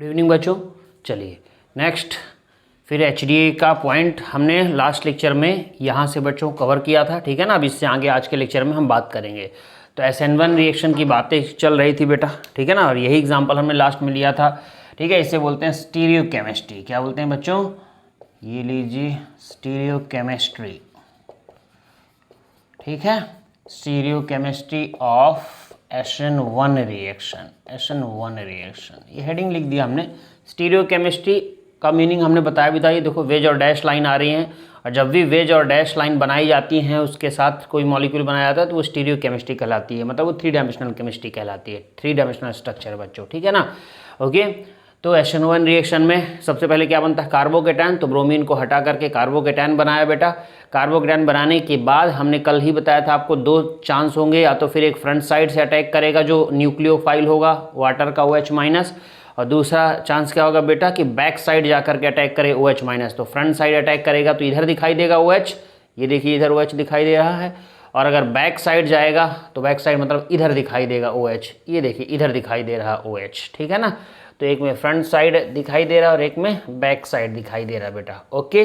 Good evening बच्चों। चलिए next, फिर HDA का पॉइंट हमने लास्ट लेक्चर में यहाँ से बच्चों कवर किया था, ठीक है ना। अब इससे आगे आज के लेक्चर में हम बात करेंगे। तो SN1 रिएक्शन की बातें चल रही थी बेटा, ठीक है ना, और यही एग्जांपल हमने लास्ट में लिया था, ठीक है। इसे बोलते हैं स्टीरियोकेमिस्ट्री। क्या बोलते हैं बच्चों? ये लीजिए स्टीरियोकेमिस्ट्री, ठीक है, stereochemistry of SN1 reaction, SN1 reaction, ये हेडिंग लिख दिया हमने। स्टीरियोकेमिस्ट्री का मीनिंग हमने बताया भी था। ये देखो वेज और डैश लाइन आ रही हैं, और जब भी वेज और डैश लाइन बनाई जाती हैं उसके साथ कोई मॉलिक्यूल बनाया जाता है तो वो स्टीरियोकेमिस्ट्री कहलाती है, मतलब वो 3 डायमेंशनल केमिस्ट्री कहलाती है, 3 डायमेंशनल स्ट्रक्चर बच्चों, ठीक है ना। ओके, तो SN1 रिएक्शन में सबसे पहले क्या बनता है? कार्बोकेटायन। तो ब्रोमीन को हटा करके कार्बोकेटायन बनाया बेटा। कार्बोकेटायन बनाने के बाद हमने कल ही बताया था आपको 2 चांस होंगे, या तो फिर एक फ्रंट साइड से अटैक करेगा जो न्यूक्लियोफाइल होगा वाटर का OH-, और दूसरा चांस क्या होगा बेटा कि बैक साइड जा करके अटैक करे OH-। तो फ्रंट साइड अटैक करेगा तो इधर दिखाई देगा OH, ये देखिए इधर OH दिखाई दे रहा है, और अगर बैक साइड जाएगा तो बैक साइड मतलब इधर दिखाई देगा OH, ये देखिए इधर दिखाई दे रहा OH, ठीक है ना। तो एक में फ्रंट साइड दिखाई दे रहा है और एक में बैक साइड दिखाई दे रहा है बेटा। ओके,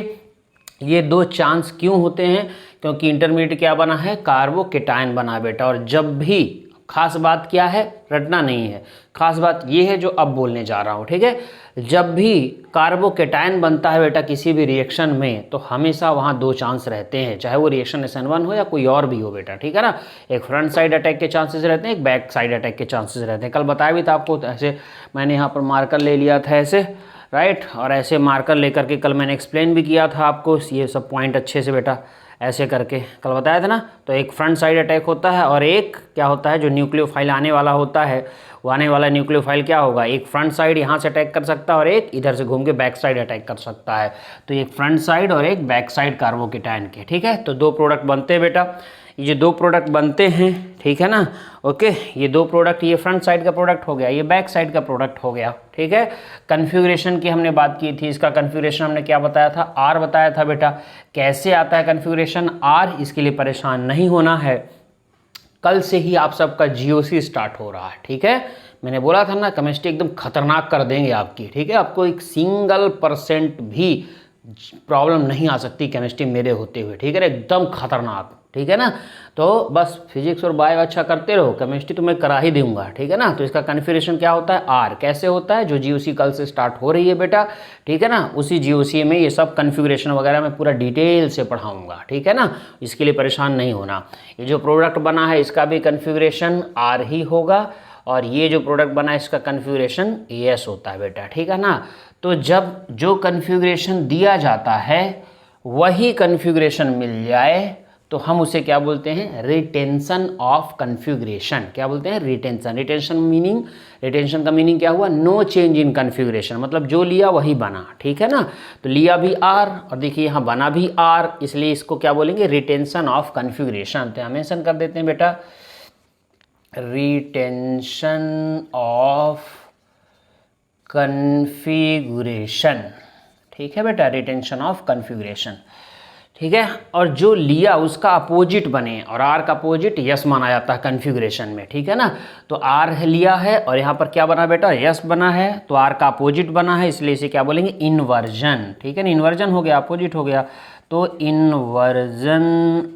ये 2 चांस क्यों होते हैं? क्योंकि इंटरमीडिएट क्या बना है? कार्बोकेटायन बना बेटा। और जब भी, खास बात क्या है, रटना नहीं है, खास बात ये है जो अब बोलने जा रहा हूँ, ठीक है। जब भी कार्बोकेटायन बनता है बेटा किसी भी रिएक्शन में, तो हमेशा वहाँ 2 चांस रहते हैं, चाहे वो रिएक्शन SN1 हो या कोई और भी हो बेटा, ठीक है ना। एक फ्रंट साइड अटैक के चांसेस रहते हैं, एक बैक साइड अटैक के चांसेस रहते हैं। कल बताया भी था आपको, ऐसे मैंने यहाँ पर मार्कर ले लिया था ऐसे, राइट, और ऐसे मार्कर लेकर के कल मैंने एक्सप्लेन भी किया था आपको ये सब पॉइंट अच्छे से बेटा, ऐसे करके कल बताया था ना। तो एक फ्रंट साइड अटैक होता है और एक क्या होता है, जो न्यूक्लियोफाइल आने वाला होता है, वो आने वाला न्यूक्लियोफाइल क्या होगा, एक फ्रंट साइड यहाँ से अटैक कर सकता है और एक इधर से घूम के बैक साइड अटैक कर सकता है। तो एक फ्रंट साइड और एक बैक साइड कार्बोकेटायन के, ठीक है। तो 2 प्रोडक्ट बनते हैं बेटा, ये 2 प्रोडक्ट बनते हैं, ठीक है ना। ओके, ये 2 प्रोडक्ट, ये फ्रंट साइड का प्रोडक्ट हो गया, ये बैक साइड का प्रोडक्ट हो गया, ठीक है। कन्फिगरेशन की हमने बात की थी, इसका कन्फिगरेशन हमने क्या बताया था? R बताया था बेटा। कैसे आता है कन्फिगरेशन R? इसके लिए परेशान नहीं होना है, कल से ही आप सबका GOC स्टार्ट हो रहा है, ठीक है। मैंने बोला था ना केमिस्ट्री एकदम खतरनाक कर देंगे आपकी, ठीक है। आपको 1% भी प्रॉब्लम नहीं आ सकती केमिस्ट्री मेरे होते हुए, ठीक है ना, एकदम खतरनाक, ठीक है ना। तो बस फिजिक्स और बायो अच्छा करते रहो, केमिस्ट्री तो मैं करा ही दूंगा, ठीक है ना। तो इसका कन्फिगरेशन क्या होता है? R। कैसे होता है? जो GOC कल से स्टार्ट हो रही है बेटा, ठीक है ना, उसी GOC में ये सब कन्फिगरेशन वगैरह मैं पूरा डिटेल से पढ़ाऊंगा, ठीक है ना। इसके लिए परेशान नहीं होना। ये जो प्रोडक्ट बना है इसका भी कन्फिगरेशन R ही होगा, और ये जो प्रोडक्ट बना है इसका कन्फिगरेशन AS होता है बेटा, ठीक है ना। तो जब जो कन्फिगरेशन दिया जाता है वही कन्फिगरेशन मिल जाए तो हम उसे क्या बोलते हैं? Retention of configuration. क्या बोलते हैं? रिटेंशन। रिटेंशन का मीनिंग क्या हुआ? नो चेंज इन कन्फिगरेशन, मतलब जो लिया वही बना, ठीक है ना। तो लिया भी R और देखिए यहाँ बना भी R, इसलिए इसको क्या बोलेंगे? Retention of configuration. तो यहाँ मेंशन कर देते हैं बेटा, रिटेंशन ऑफ कन्फिगरेशन, ठीक है बेटा, रिटेंशन ऑफ कन्फिगरेशन, ठीक है। और जो लिया उसका अपोजिट बने, और R का अपोजिट यस माना जाता है कन्फिगरेशन में, ठीक है ना। तो R लिया है और यहाँ पर क्या बना बेटा? यस बना है, तो R का अपोजिट बना है, इसलिए इसे क्या बोलेंगे? इन्वर्जन, ठीक है ना। इन्वर्जन हो गया, अपोजिट हो गया, तो इन्वर्जन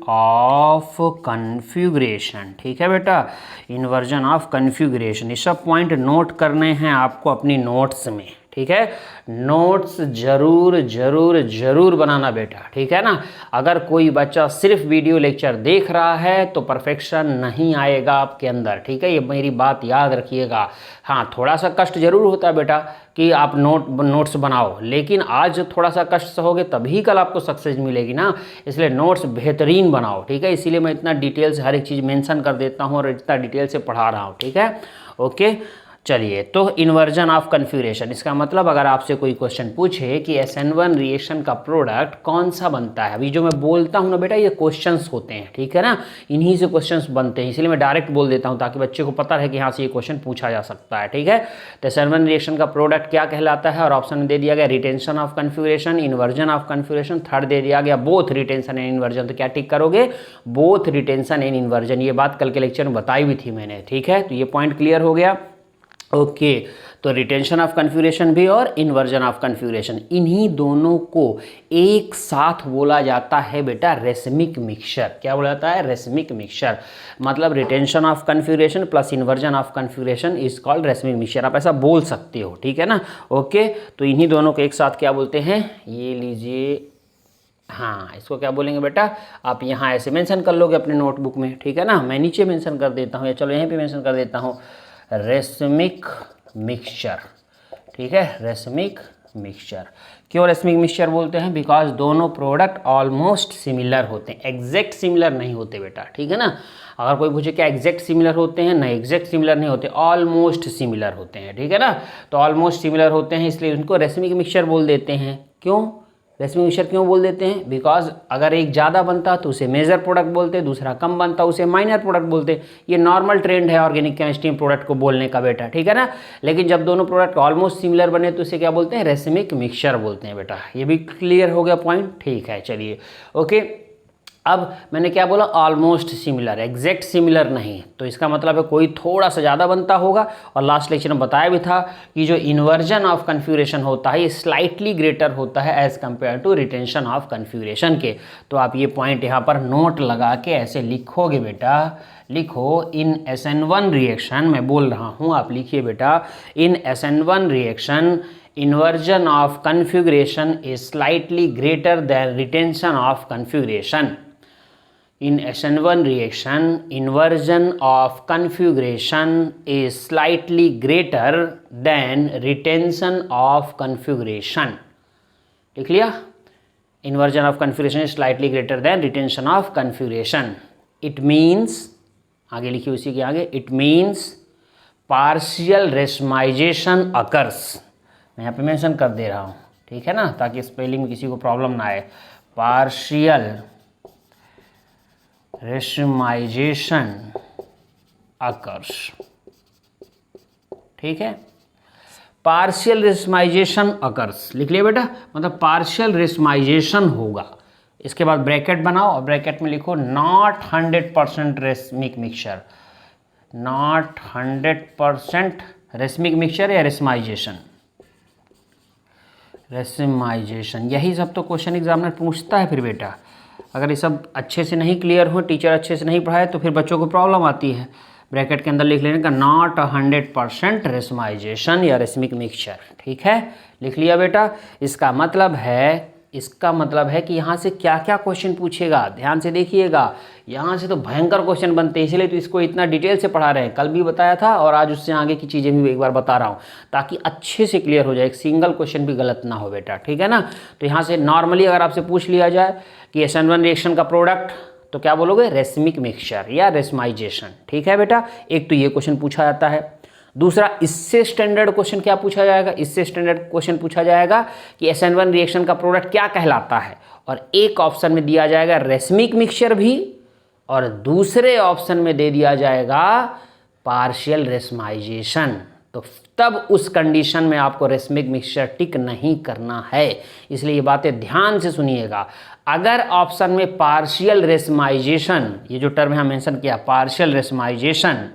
ऑफ कन्फिगरेशन, ठीक है बेटा, इन्वर्जन ऑफ कन्फिगरेशन। ये सब पॉइंट नोट करने हैं आपको अपनी नोट्स में, ठीक है। नोट्स जरूर जरूर जरूर बनाना बेटा, ठीक है ना। अगर कोई बच्चा सिर्फ वीडियो लेक्चर देख रहा है तो परफेक्शन नहीं आएगा आपके अंदर, ठीक है, ये मेरी बात याद रखिएगा। हाँ, थोड़ा सा कष्ट जरूर होता है बेटा कि आप नोट्स बनाओ, लेकिन आज थोड़ा सा कष्ट सहोगे तभी कल आपको सक्सेस मिलेगी ना। इसलिए नोट्स बेहतरीन बनाओ, ठीक है। इसीलिए मैं इतना डिटेल से हर एक चीज़ मेंशन कर देता हूँ और इतना डिटेल से पढ़ा रहा हूँ, ठीक है। ओके, चलिए, तो इन्वर्जन ऑफ कन्फिगरेशन, इसका मतलब अगर आपसे कोई क्वेश्चन पूछे कि SN1 रिएक्शन का प्रोडक्ट कौन सा बनता है, अभी जो मैं बोलता हूँ ना बेटा ये क्वेश्चंस होते हैं, ठीक है ना, इन्हीं से क्वेश्चंस बनते हैं, इसलिए मैं डायरेक्ट बोल देता हूँ ताकि बच्चे को पता रहे कि यहाँ से ये क्वेश्चन पूछा जा सकता है, ठीक है। तो SN1 रिएक्शन का प्रोडक्ट क्या कहलाता है, और ऑप्शन में दे दिया गया retention of configuration, inversion of configuration, third दे दिया गया बोथ रिटेंशन एंड इन्वर्जन। तो क्या टिक करोगे? Both retention and inversion. ये बात कल के लेक्चर में बताई हुई थी मैंने, ठीक है। तो ये पॉइंट क्लियर हो गया। ओके, तो रिटेंशन ऑफ कन्फ्यूरेशन भी और इन्वर्जन ऑफ कन्फ्यूरेशन, इन्हीं दोनों को एक साथ बोला जाता है बेटा रेसमिक मिक्सचर। क्या बोला जाता है? Racemic mixture. मतलब retention of configuration plus inversion of configuration is called racemic mixture. आप ऐसा बोल सकते हो, ठीक है ना। ओके, तो इन्हीं दोनों को एक साथ क्या बोलते हैं, ये लीजिए, हाँ इसको क्या बोलेंगे बेटा, आप यहाँ ऐसे मेंशन कर लोगे अपने नोटबुक में, ठीक है ना। मैं नीचे मेंशन कर देता हूँ, या चलो यहीं पे मेंशन कर देता हूँ, रेसमिक मिक्सचर, ठीक है, रेसमिक मिक्सचर। क्यों रेसमिक मिक्सचर बोलते हैं? बिकॉज दोनों प्रोडक्ट ऑलमोस्ट सिमिलर होते हैं, एग्जैक्ट सिमिलर नहीं होते बेटा, ठीक है ना। अगर कोई पूछे क्या एग्जैक्ट सिमिलर होते हैं, नहीं एग्जैक्ट सिमिलर नहीं होते, ऑलमोस्ट सिमिलर होते हैं, ठीक है ना। तो ऑलमोस्ट सिमिलर होते हैं इसलिए उनको रेसमिक मिक्सचर बोल देते हैं। क्यों रेसमिक मिक्सचर क्यों बोल देते हैं? बिकॉज अगर एक ज़्यादा बनता तो उसे मेजर प्रोडक्ट बोलते, दूसरा कम बनता उसे माइनर प्रोडक्ट बोलते। ये नॉर्मल ट्रेंड है ऑर्गेनिक केमिस्ट्री में प्रोडक्ट को बोलने का बेटा, ठीक है ना। लेकिन जब दोनों प्रोडक्ट ऑलमोस्ट सिमिलर बने तो उसे क्या बोलते हैं? रेसमिक मिक्सचर बोलते हैं बेटा। ये भी क्लियर हो गया पॉइंट, ठीक है। चलिए ओके, अब मैंने क्या बोला? ऑलमोस्ट सिमिलर, एग्जैक्ट सिमिलर नहीं, तो इसका मतलब है कोई थोड़ा सा ज़्यादा बनता होगा। और लास्ट लेक्चर में बताया भी था कि जो इन्वर्जन ऑफ कन्फ्यूरेशन होता है ये स्लाइटली ग्रेटर होता है as compare to retention of configuration के। तो आप ये पॉइंट यहाँ पर नोट लगा के ऐसे लिखोगे बेटा, लिखो इन SN1 रिएक्शन, मैं बोल रहा हूँ आप लिखिए बेटा, इन SN1 reaction inversion of configuration is slightly greater than retention of configuration. In SN1 reaction, inversion of configuration is slightly greater than retention of configuration. लिख लिया? Inversion of configuration is slightly greater than retention of configuration. It means, आगे लिखिए उसी के आगे, it means partial racemization occurs. मैं यहाँ पे मेंशन कर दे रहा हूँ, ठीक है ना, ताकि स्पेलिंग में किसी को प्रॉब्लम ना आए। पार्शियल रेशमाइजेशन अकर्स, ठीक है, पार्शियल रेशमाइजेशन अकर्स लिख लिया बेटा, मतलब पार्शियल रेशमाइजेशन होगा। इसके बाद ब्रैकेट बनाओ और ब्रैकेट में लिखो not 100% racemic mixture, not 100% racemic mixture या रेशमाइजेशन, रेशमाइजेशन। यही सब तो क्वेश्चन एग्जामिनर पूछता है फिर बेटा। अगर ये सब अच्छे से नहीं क्लियर हो, टीचर अच्छे से नहीं पढ़ाए तो फिर बच्चों को प्रॉब्लम आती है। ब्रैकेट के अंदर लिख लेने का नॉट 100% रेशमाइजेशन या रेसमिक मिक्सचर, ठीक है, लिख लिया बेटा। इसका मतलब है कि यहाँ से क्या क्या क्वेश्चन पूछेगा, ध्यान से देखिएगा। यहाँ से तो भयंकर क्वेश्चन बनते हैं, इसलिए तो इसको इतना डिटेल से पढ़ा रहे हैं। कल भी बताया था और आज उससे आगे की चीज़ें भी एक बार बता रहा हूँ, ताकि अच्छे से क्लियर हो जाए, एक सिंगल क्वेश्चन भी गलत ना हो बेटा, ठीक है ना। तो यहाँ से नॉर्मली अगर आपसे पूछ लिया जाए कि SN1 रिएक्शन का प्रोडक्ट, तो क्या बोलोगे? रेसमिक मिक्सचर या रेशमाइजेशन, ठीक है बेटा। एक तो ये क्वेश्चन पूछा जाता है। दूसरा, इससे स्टैंडर्ड क्वेश्चन क्या पूछा जाएगा? इससे स्टैंडर्ड क्वेश्चन पूछा जाएगा कि SN1 रिएक्शन का प्रोडक्ट क्या कहलाता है, और एक ऑप्शन में दिया जाएगा रेसमिक मिक्सचर भी, और दूसरे ऑप्शन में दे दिया जाएगा पार्शियल रेशमाइजेशन। तो तब उस कंडीशन में आपको रेसमिक मिक्सचर टिक नहीं करना है, इसलिए ये बातें ध्यान से सुनिएगा। अगर ऑप्शन में पार्शियल रेशमाइजेशन, ये जो टर्म यहाँ मेंशन किया पार्शियल रेशमाइजेशन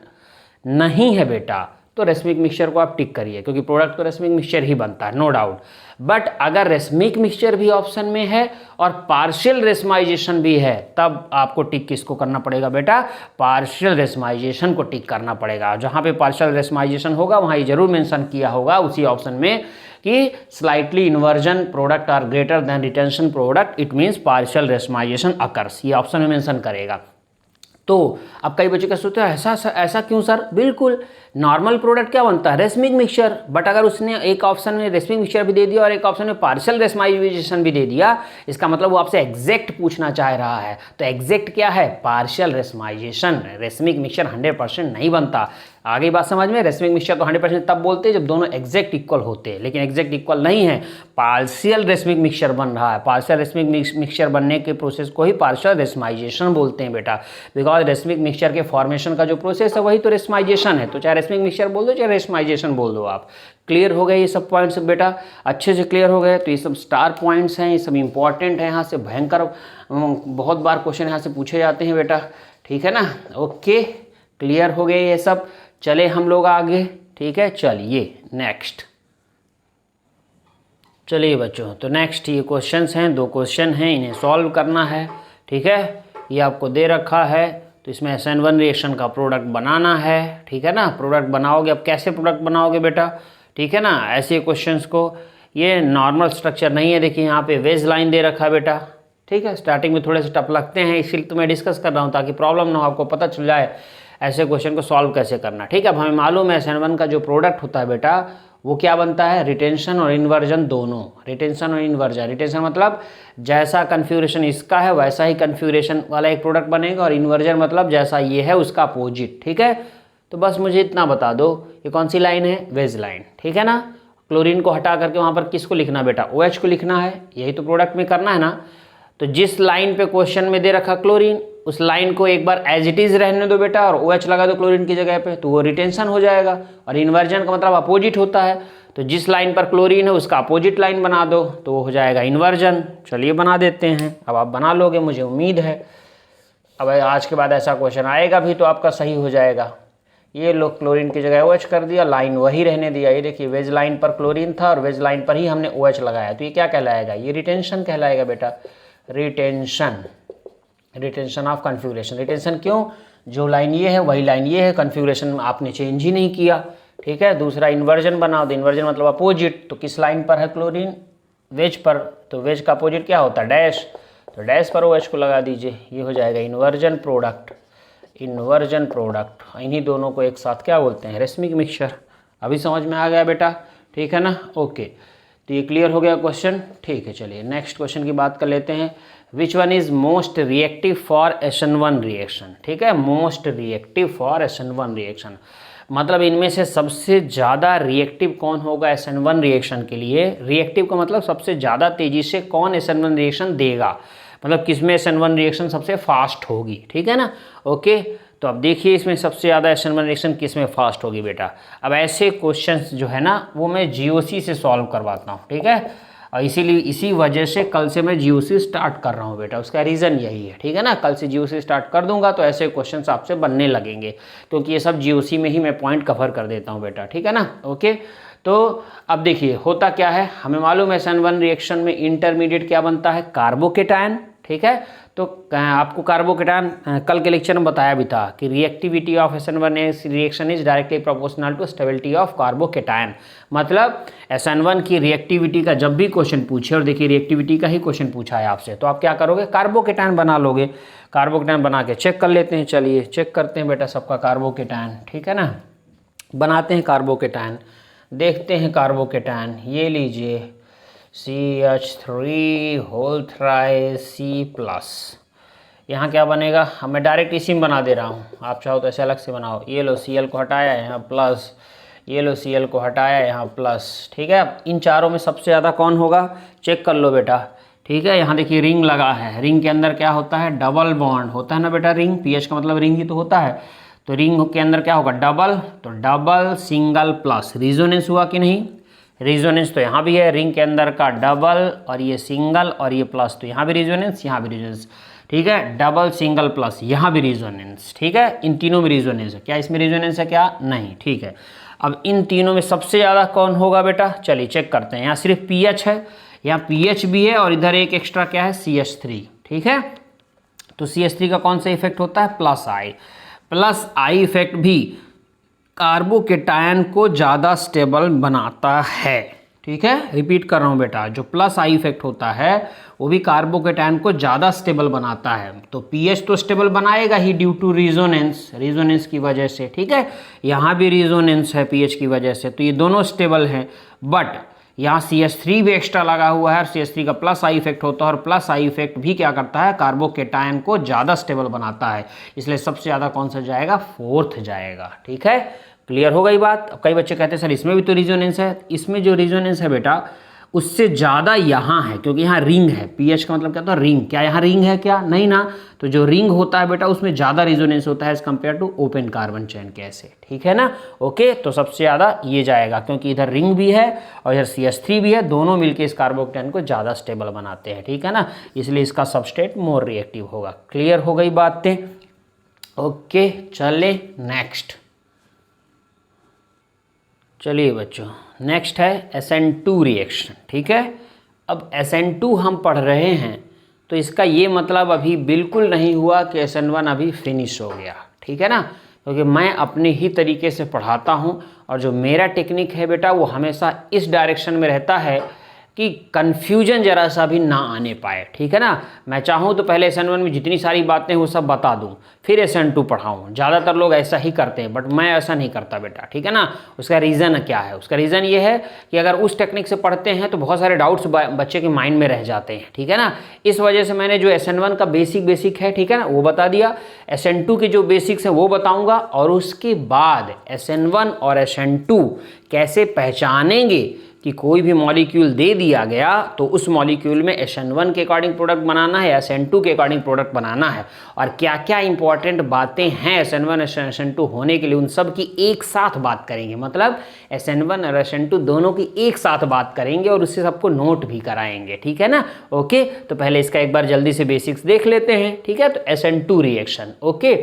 नहीं है बेटा, तो रेसमिक मिक्सचर को आप टिक करिए, क्योंकि प्रोडक्ट तो रेसमिक मिक्सचर ही बनता है, नो डाउट। बट अगर रेसमिक मिक्सचर भी ऑप्शन में है और पार्शियल रेशमाइजेशन भी है, तब आपको टिक किसको करना पड़ेगा बेटा? पार्शियल रेशमाइजेशन को टिक करना पड़ेगा। जहाँ पे पार्शियल रेशमाइजेशन होगा वहाँ ये जरूर मेंशन किया होगा उसी ऑप्शन में कि slightly inversion product are greater than retention product, it means partial racemisation occurs, ये ऑप्शन में मेंशन करेगा। तो अब कई बच्चे क्या सोचते हैं, ऐसा क्यों सर? बिल्कुल, नॉर्मल प्रोडक्ट क्या बनता है? Racemic mixture. बट अगर उसने एक ऑप्शन में रेसमिक मिक्सचर भी दे दिया और एक ऑप्शन में पार्शियल रेशमाइजेशन भी दे दिया, इसका मतलब वो आपसे एग्जैक्ट पूछना चाह रहा है। तो एग्जैक्ट क्या है? पार्शियल रेशमाइजेशन। रेसमिक मिक्सचर 100% नहीं बनता। आगे बात समझ में? रेसमिक मिक्सचर तो 100% तब बोलते हैं जब दोनों एग्जैक्ट इक्वल होते हैं, लेकिन एग्जैक्ट इक्वल नहीं है, पार्शियल रेसमिक मिक्सचर बन रहा है। पार्शियल रेसमिक मिक्सचर बनने के प्रोसेस को ही पार्शियल रेशमाइजेशन बोलते हैं बेटा, बिकॉज रेसमिक मिक्सचर के फॉर्मेशन का जो प्रोसेस है वही तो रेशमाइजेशन है। तो चाहे रेसमिक मिक्सचर बोल दो चाहे रेशमाइजेशन बोल दो आप। क्लियर हो गए ये सब पॉइंट्स बेटा? अच्छे से क्लियर हो गए? तो ये सब स्टार पॉइंट्स हैं, ये सब इंपॉर्टेंट है, यहाँ से भयंकर बहुत बार क्वेश्चन यहाँ से पूछे जाते हैं बेटा, ठीक है ना। ओके, क्लियर हो गए ये सब। चले हम लोग आगे, ठीक है, चलिए नेक्स्ट। चलिए बच्चों, तो नेक्स्ट ये क्वेश्चंस हैं, 2 क्वेश्चन हैं, इन्हें सॉल्व करना है। ठीक है, ये आपको दे रखा है, तो इसमें SN1 रिएक्शन का प्रोडक्ट बनाना है। ठीक है ना, प्रोडक्ट बनाओगे। अब कैसे प्रोडक्ट बनाओगे बेटा, ठीक है ना, ऐसे क्वेश्चंस को, ये नॉर्मल स्ट्रक्चर नहीं है। देखिए यहाँ पे वेज लाइन दे रखा है बेटा। ठीक है, स्टार्टिंग में थोड़े से टफ लगते हैं, इसीलिए तो मैं डिस्कस कर रहा हूँ ताकि प्रॉब्लम ना हो, आपको पता चल जाए ऐसे क्वेश्चन को सॉल्व कैसे करना। ठीक है, अब हमें मालूम है SN1 का जो प्रोडक्ट होता है बेटा, वो क्या बनता है, रिटेंशन और इन्वर्जन दोनों। रिटेंशन और इन्वर्जन, रिटेंशन मतलब जैसा कन्फिगरेशन इसका है वैसा ही कन्फिगरेशन वाला एक प्रोडक्ट बनेगा, और इन्वर्जन मतलब जैसा ये है उसका अपोजिट। ठीक है, तो बस मुझे इतना बता दो, ये कौन सी लाइन है, वेज लाइन। ठीक है ना, क्लोरीन को हटा करके वहाँ पर किसको लिखना बेटा, OH को लिखना है, यही तो प्रोडक्ट में करना है ना। तो जिस लाइन पे क्वेश्चन में दे रखा क्लोरीन, उस लाइन को एक बार एज इट इज रहने दो बेटा, और OH लगा दो क्लोरीन की जगह पे, तो वो रिटेंशन हो जाएगा। और इन्वर्जन का मतलब अपोजिट होता है, तो जिस लाइन पर क्लोरीन है उसका अपोजिट लाइन बना दो, तो वो हो जाएगा इन्वर्जन। चलिए बना देते हैं, अब आप बना लोगे मुझे उम्मीद है। अब आज के बाद ऐसा क्वेश्चन आएगा भी तो आपका सही हो जाएगा। ये लो, क्लोरीन की जगह OH कर दिया, लाइन वही रहने दिया। ये देखिए वेज लाइन पर क्लोरीन था और वेज लाइन पर ही हमने OH लगाया, तो ये क्या कहलाएगा, ये रिटेंशन कहलाएगा बेटा। Retention, retention of configuration. Retention क्यों, जो लाइन ये है वही लाइन ये है, कन्फिगरेशन आपने चेंज ही नहीं किया। ठीक है, दूसरा इन्वर्जन बनाओ, तो इन्वर्जन मतलब अपोजिट, तो किस लाइन पर है क्लोरीन, वेज पर, तो वेज का अपोजिट क्या होता है, डैश, तो डैश पर OH को लगा दीजिए, ये हो जाएगा इन्वर्जन प्रोडक्ट। इन्वर्जन प्रोडक्ट, इन्हीं दोनों को एक साथ क्या बोलते हैं, रेशमिक मिक्सचर। अभी समझ में आ गया बेटा, ठीक है ना, ओके। तो ये क्लियर हो गया क्वेश्चन। ठीक है, चलिए नेक्स्ट क्वेश्चन की बात कर लेते हैं। Which one is most reactive for SN1 reaction. ठीक है, most reactive for SN1 reaction मतलब इनमें से सबसे ज़्यादा रिएक्टिव कौन होगा SN1 रिएक्शन के लिए। रिएक्टिव का मतलब सबसे ज़्यादा तेज़ी से कौन SN1 रिएक्शन देगा, मतलब किसमें SN1 रिएक्शन सबसे फास्ट होगी। ठीक है ना, ओके। तो अब देखिए इसमें सबसे ज़्यादा SN1 रिएक्शन किस में फास्ट होगी बेटा। अब ऐसे क्वेश्चंस जो है ना वो मैं GOC से सॉल्व करवाता हूँ। ठीक है, और इसीलिए इसी वजह से कल से मैं GOC स्टार्ट कर रहा हूँ बेटा, उसका रीज़न यही है। ठीक है ना, कल से GOC स्टार्ट कर दूंगा तो ऐसे क्वेश्चंस आपसे बनने लगेंगे, क्योंकि ये सब GOC में ही मैं पॉइंट कवर कर देता हूँ बेटा। ठीक है ना, ओके। तो अब देखिए होता क्या है, हमें मालूम है SN1 रिएक्शन में इंटरमीडिएट क्या बनता है, कार्बोकेटायन। ठीक है, तो आपको कार्बोकेटायन कल के लेक्चर में बताया भी था कि reactivity of SN1 reaction is directly proportional to stability of carbocation. मतलब SN1 की रिएक्टिविटी का जब भी क्वेश्चन पूछे, और देखिए रिएक्टिविटी का ही क्वेश्चन पूछा है आपसे, तो आप क्या करोगे, कार्बोकेटायन बना लोगे। कार्बोकेटायन बना के चेक कर लेते हैं। चलिए चेक करते हैं बेटा सबका कार्बोकेटायन। ठीक है ना, बनाते हैं कार्बोकेटायन, देखते हैं कार्बोकेटायन। ये लीजिए CH3 होल थ्राइस C+। यहाँ क्या बनेगा, अब मैं डायरेक्ट इसी में बना दे रहा हूँ, आप चाहो तो ऐसे अलग से बनाओ। ये लो Cl को हटाया यहाँ प्लस, ये लो Cl को हटाया यहाँ प्लस। ठीक है, अब इन चारों में सबसे ज़्यादा कौन होगा, चेक कर लो बेटा। ठीक है, यहाँ देखिए रिंग लगा है, रिंग के अंदर क्या होता है, डबल बॉन्ड होता है ना बेटा। रिंग, पीएच का मतलब रिंग ही तो होता है, तो रिंग के अंदर क्या होगा, डबल, तो डबल सिंगल प्लस, रिजोनेंस हुआ कि नहीं, रिजोनेंस तो यहाँ भी है, रिंग के अंदर का डबल और ये सिंगल और ये प्लस, तो यहाँ भी रिजोनेंस, यहाँ भी रिजोनेंस। ठीक है, डबल सिंगल प्लस, यहाँ भी रिजोनेंस। ठीक है, इन तीनों में रिजोनेंस है, क्या इसमें रिजोनेंस है, क्या नहीं। ठीक है, अब इन तीनों में सबसे ज़्यादा कौन होगा बेटा, चलिए चेक करते हैं। यहाँ सिर्फ पीएच है, यहाँ पीएच भी है, और इधर एक एक्स्ट्रा क्या है, CH3। ठीक है, तो CH3 का कौन सा इफेक्ट होता है, plus I. Plus I effect भी कार्बोकेटायन को ज़्यादा स्टेबल बनाता है। ठीक है, रिपीट कर रहा हूँ बेटा, जो प्लस आई इफेक्ट होता है वो भी कार्बोकेटायन को ज़्यादा स्टेबल बनाता है। तो पीएच तो स्टेबल बनाएगा ही ड्यू टू रिजोनेंस, रिजोनेंस की वजह से। ठीक है, यहाँ भी रिजोनेंस है पीएच की वजह से, तो ये दोनों स्टेबल हैं। बट यहाँ CH3 भी एक्स्ट्रा लगा हुआ है, और CH3 का प्लस आई इफेक्ट होता है, और प्लस आई इफेक्ट भी क्या करता है, कार्बोकेटायन को ज़्यादा स्टेबल बनाता है। इसलिए सबसे ज़्यादा कौन सा जाएगा, फोर्थ जाएगा। ठीक है, क्लियर हो गई बात। अब कई बच्चे कहते हैं सर इसमें भी तो रिजोनेंस है, इसमें जो रिजोनेंस है बेटा उससे ज़्यादा यहाँ है, क्योंकि यहाँ रिंग है। पीएच का मतलब क्या होता है, रिंग। क्या यहाँ रिंग है, क्या नहीं ना, तो जो रिंग होता है बेटा उसमें ज़्यादा रिजोनेंस होता है as compared to open carbon chain के ऐसे। ठीक है ना, ओके। तो सबसे ज़्यादा ये जाएगा, क्योंकि इधर रिंग भी है और इधर CH3 भी है, दोनों मिलकर इस कार्बोकेटायन को ज़्यादा स्टेबल बनाते हैं। ठीक है ना, इसलिए इसका सबस्टेट मोर रिएक्टिव होगा। क्लियर हो गई बातें, ओके। चले नेक्स्ट। चलिए बच्चों, नेक्स्ट है SN2 रिएक्शन। ठीक है, अब SN2 हम पढ़ रहे हैं तो इसका ये मतलब अभी बिल्कुल नहीं हुआ कि SN1 अभी फिनिश हो गया। ठीक है ना, क्योंकि मैं अपने ही तरीके से पढ़ाता हूँ और जो मेरा टेक्निक है बेटा वो हमेशा इस डायरेक्शन में रहता है कि कन्फ्यूजन जरा सा भी ना आने पाए। ठीक है ना, मैं चाहूँ तो पहले SN1 में जितनी सारी बातें हैं वो सब बता दूँ, फिर SN2 पढ़ाऊँ। ज़्यादातर लोग ऐसा ही करते हैं, बट मैं ऐसा नहीं करता बेटा। ठीक है ना, उसका रीज़न क्या है? उसका रीज़न ये है कि अगर उस टेक्निक से पढ़ते हैं तो बहुत सारे डाउट्स बच्चे के माइंड में रह जाते हैं। ठीक है ना, इस वजह से मैंने जो SN1 का बेसिक है, ठीक है ना, वो बता दिया। SN2 के जो बेसिक्स है वो बताऊँगा, और उसके बाद SN1 और SN2 कैसे पहचानेंगे कि कोई भी मॉलिक्यूल दे दिया गया तो उस मॉलिक्यूल में SN1 के अकॉर्डिंग प्रोडक्ट बनाना है, SN2 के अकॉर्डिंग प्रोडक्ट बनाना है, और क्या क्या इंपॉर्टेंट बातें हैं SN1 SN2 होने के लिए, उन सब की एक साथ बात करेंगे। मतलब SN1 और SN2 दोनों की एक साथ बात करेंगे और उससे सबको नोट भी कराएंगे। ठीक है ना, ओके। तो पहले इसका एक बार जल्दी से बेसिक्स देख लेते हैं। ठीक है, तो SN2 रिएक्शन, ओके।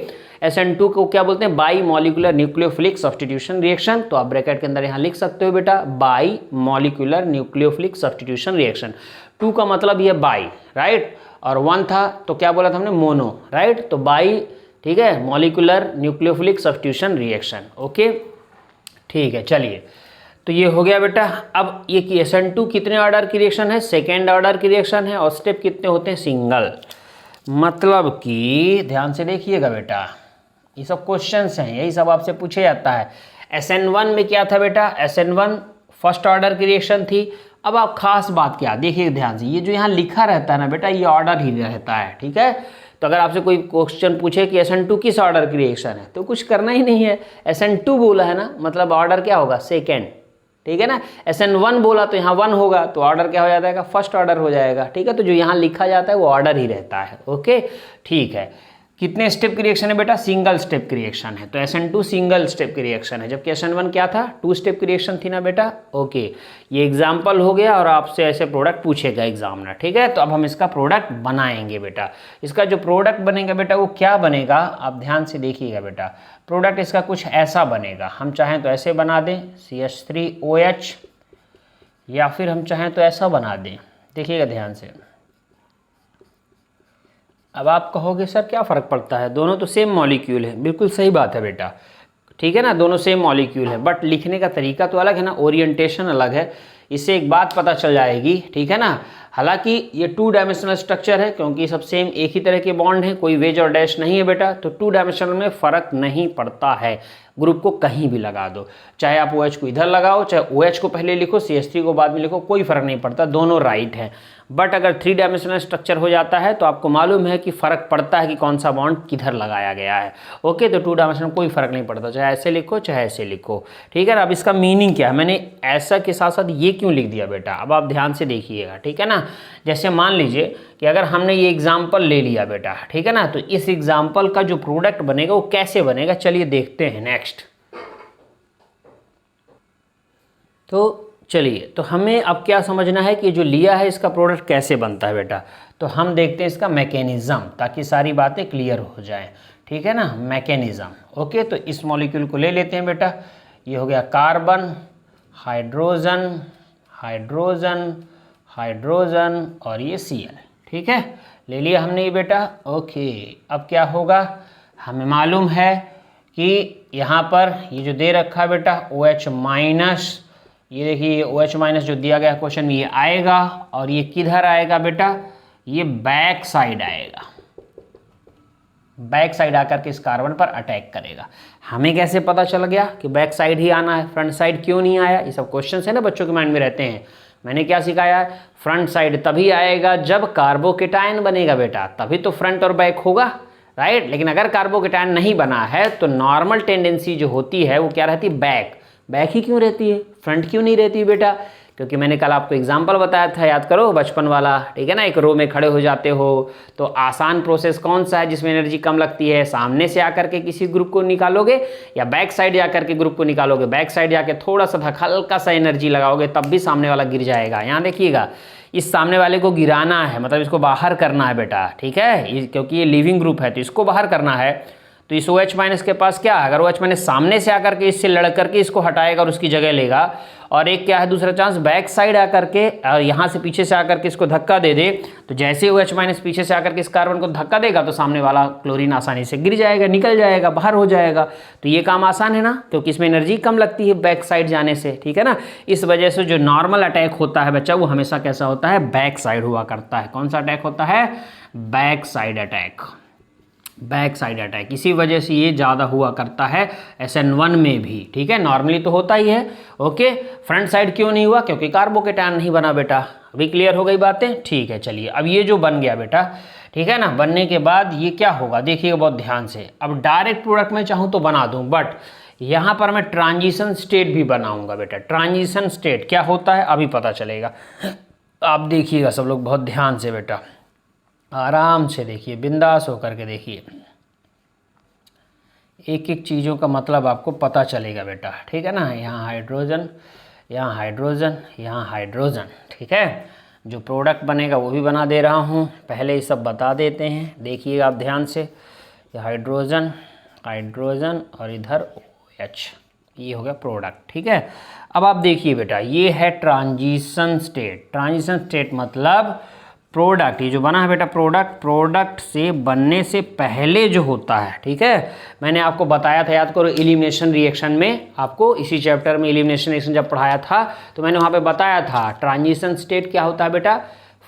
SN2 को क्या बोलते हैं? By molecular nucleophilic substitution reaction. तो आप ब्रैकेट के अंदर यहाँ लिख सकते हो बेटा, by molecular nucleophilic substitution reaction. 2 का मतलब ये बाई, राइट, और 1 था तो क्या बोला था हमने? Mono, right. तो बाई, ठीक है, molecular nucleophilic substitution reaction, okay. ठीक है, चलिए, तो ये हो गया बेटा। अब ये कि SN2 कितने ऑर्डर की रिएक्शन है? सेकेंड ऑर्डर की रिएक्शन है, और स्टेप कितने होते हैं? सिंगल। मतलब कि ध्यान से देखिएगा बेटा, ये सब क्वेश्चंस हैं, यही सब आपसे पूछे जाता है। SN1 में क्या था बेटा? SN1 फर्स्ट ऑर्डर की रिएक्शन थी। अब आप खास बात क्या देखिए ध्यान से, ये जो यहाँ लिखा रहता है ना बेटा, ये ऑर्डर ही रहता है। ठीक है, तो अगर आपसे कोई क्वेश्चन पूछे कि SN2 किस ऑर्डर की रिएक्शन है, तो कुछ करना ही नहीं है, SN2 बोला है ना, मतलब ऑर्डर क्या होगा? सेकेंड। ठीक है ना, SN1 बोला तो यहाँ 1 होगा, तो ऑर्डर क्या हो जाता है? फर्स्ट ऑर्डर हो जाएगा। ठीक है, तो जो यहाँ लिखा जाता है वो ऑर्डर ही रहता है, ओके। ठीक है, कितने स्टेप की रिएक्शन है बेटा? सिंगल स्टेप की रिएक्शन है। तो SN2 सिंगल स्टेप की रिएक्शन है, जबकि SN1 क्या था? 2 स्टेप की रिएक्शन थी ना बेटा, ओके। ये एग्जाम्पल हो गया, और आपसे ऐसे प्रोडक्ट पूछेगा एग्जामिनर। ठीक है, तो अब हम इसका प्रोडक्ट बनाएंगे बेटा। इसका जो प्रोडक्ट बनेगा बेटा वो क्या बनेगा? आप ध्यान से देखिएगा बेटा, प्रोडक्ट इसका कुछ ऐसा बनेगा। हम चाहें तो ऐसे बना दें CH3OH, या फिर हम चाहें तो ऐसा बना दें। देखिएगा ध्यान से। अब आप कहोगे सर क्या फ़र्क पड़ता है, दोनों तो सेम मॉलिक्यूल है। बिल्कुल सही बात है बेटा, ठीक है ना, दोनों सेम मॉलिक्यूल है, बट लिखने का तरीका तो अलग है ना, ओरिएंटेशन अलग है। इससे एक बात पता चल जाएगी, ठीक है ना। हालांकि ये 2 डायमेंशनल स्ट्रक्चर है, क्योंकि सब सेम एक ही तरह के बॉन्ड हैं, कोई वेज और डैश नहीं है बेटा, तो 2 डायमेंशनल में फ़र्क नहीं पड़ता है। ग्रुप को कहीं भी लगा दो, चाहे आप OH को इधर लगाओ, चाहे OH को पहले लिखो, CH3 को बाद में लिखो, कोई फ़र्क नहीं पड़ता, दोनों राइट है। बट अगर 3 डायमेंशनल स्ट्रक्चर हो जाता है तो आपको मालूम है कि फ़र्क पड़ता है कि कौन सा बॉन्ड किधर लगाया गया है, ओके। तो 2 डायमेंशनल कोई फ़र्क नहीं पड़ता, चाहे ऐसे लिखो चाहे ऐसे लिखो, ठीक है ना। अब इसका मीनिंग क्या है, मैंने ऐसा के साथ साथ ये क्यों लिख दिया बेटा, अब आप ध्यान से देखिएगा, ठीक है ना। जैसे मान लीजिए कि अगर हमने ये एग्जाम्पल ले लिया बेटा, ठीक है ना, तो इस एग्जाम्पल का जो प्रोडक्ट बनेगा वो कैसे बनेगा, चलिए देखते हैं नेक्स्ट। तो चलिए, तो हमें अब क्या समझना है कि जो लिया है इसका प्रोडक्ट कैसे बनता है बेटा। तो हम देखते हैं इसका मैकेनिज़्म, ताकि सारी बातें क्लियर हो जाएं, ठीक है ना। Mechanism, okay. तो इस मॉलिक्यूल को ले लेते हैं बेटा, ये हो गया कार्बन, हाइड्रोजन, हाइड्रोजन, हाइड्रोजन, और ये Cl, ठीक है, ले लिया हमने ये बेटा, ओके। अब क्या होगा, हमें मालूम है कि यहाँ पर ये जो दे रखा है बेटा OH माइनस, ये देखिए OH माइनस जो दिया गया क्वेश्चन में ये आएगा, और ये किधर आएगा बेटा, ये बैक साइड आएगा, बैक साइड आकर के इस कार्बन पर अटैक करेगा। हमें कैसे पता चल गया कि बैक साइड ही आना है, फ्रंट साइड क्यों नहीं आया? ये सब क्वेश्चन है ना बच्चों के माइंड में रहते हैं। मैंने क्या सिखाया है, फ्रंट साइड तभी आएगा जब कार्बोकेटायन बनेगा बेटा, तभी तो फ्रंट और बैक होगा, राइट। लेकिन अगर कार्बोकेटायन नहीं बना है तो नॉर्मल टेंडेंसी जो होती है वो क्या रहती है, बैक। बैक ही क्यों रहती है, फ्रंट क्यों नहीं रहती बेटा? क्योंकि मैंने कल आपको एग्जाम्पल बताया था, याद करो, बचपन वाला, ठीक है ना। एक रो में खड़े हो जाते हो तो आसान प्रोसेस कौन सा है जिसमें एनर्जी कम लगती है, सामने से आकर के किसी ग्रुप को निकालोगे या बैक साइड जाकर के ग्रुप को निकालोगे। बैक साइड जाके थोड़ा सा हल्का सा एनर्जी लगाओगे तब भी सामने वाला गिर जाएगा। यहाँ देखिएगा, इस सामने वाले को गिराना है, मतलब इसको बाहर करना है बेटा, ठीक है, क्योंकि ये लिविंग ग्रुप है तो इसको बाहर करना है। तो इस OH माइनस के पास क्या है, अगर OH माइनस सामने से आकर के इससे लड़ करके इसको हटाएगा और उसकी जगह लेगा, और एक क्या है दूसरा चांस, बैक साइड आकर के और यहाँ से पीछे से आकर के इसको धक्का दे दे, तो जैसे OH माइनस पीछे से आकर के इस कार्बन को धक्का देगा तो सामने वाला क्लोरीन आसानी से गिर जाएगा, निकल जाएगा, बाहर हो जाएगा। तो ये काम आसान है ना, क्योंकि इसमें एनर्जी कम लगती है बैक साइड जाने से, ठीक है ना। इस वजह से जो नॉर्मल अटैक होता है बच्चा वो हमेशा कैसा होता है, बैक साइड हुआ करता है। कौन सा अटैक होता है, back side attack, back side attack. इसी वजह से ये ज़्यादा हुआ करता है SN1 में भी, ठीक है। नॉर्मली तो होता ही है, ओके। फ्रंट साइड क्यों नहीं हुआ, क्योंकि कार्बोकेटायन नहीं बना बेटा। अभी क्लियर हो गई बातें, ठीक है। चलिए अब ये जो बन गया बेटा, ठीक है ना, बनने के बाद ये क्या होगा देखिएगा बहुत ध्यान से। अब डायरेक्ट प्रोडक्ट में चाहूँ तो बना दूँ, बट यहाँ पर मैं ट्रांजिशन स्टेट भी बनाऊंगा बेटा। ट्रांजिशन स्टेट क्या होता है अभी पता चलेगा, आप देखिएगा सब लोग बहुत ध्यान से बेटा, आराम से देखिए, बिंदास होकर के देखिए, एक एक चीज़ों का मतलब आपको पता चलेगा बेटा, ठीक है ना। यहाँ हाइड्रोजन, यहाँ हाइड्रोजन, यहाँ हाइड्रोजन, ठीक है। जो प्रोडक्ट बनेगा वो भी बना दे रहा हूँ, पहले ये सब बता देते हैं, देखिएगा आप ध्यान से। ये हाइड्रोजन, हाइड्रोजन और इधर OH, ये हो गया प्रोडक्ट, ठीक है। अब आप देखिए बेटा, ये है ट्रांजिशन स्टेट। ट्रांजिशन स्टेट मतलब प्रोडक्ट, ये जो बना है बेटा प्रोडक्ट, प्रोडक्ट से बनने से पहले जो होता है, ठीक है। मैंने आपको बताया था, याद करो, एलिमिनेशन रिएक्शन में, आपको इसी चैप्टर में एलिमिनेशन रिएक्शन जब पढ़ाया था तो मैंने वहाँ पे बताया था ट्रांजिशन स्टेट क्या होता है बेटा,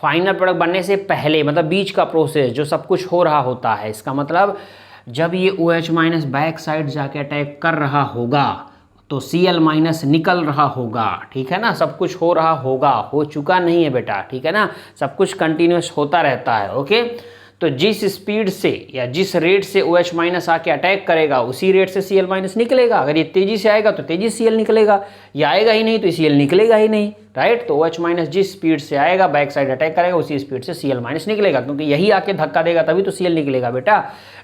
फाइनल प्रोडक्ट बनने से पहले, मतलब बीच का प्रोसेस जो सब कुछ हो रहा होता है। इसका मतलब जब ये OH माइनस बैक साइड जाके अटैक कर रहा होगा तो Cl माइनस निकल रहा होगा, ठीक है ना। सब कुछ हो रहा होगा, हो चुका नहीं है बेटा, ठीक है ना। सब कुछ कंटिन्यूस होता रहता है, ओके। तो जिस स्पीड से या जिस रेट से OH माइनस आके अटैक करेगा उसी रेट से Cl माइनस निकलेगा। अगर ये तेजी से आएगा तो तेजी Cl निकलेगा, ये आएगा ही नहीं तो Cl निकलेगा ही नहीं, राइट। तो OH माइनस जिस स्पीड से आएगा बैक साइड अटैक करेगा उसी स्पीड से Cl माइनस निकलेगा, क्योंकि यही आके धक्का देगा तभी तो Cl निकलेगा बेटा,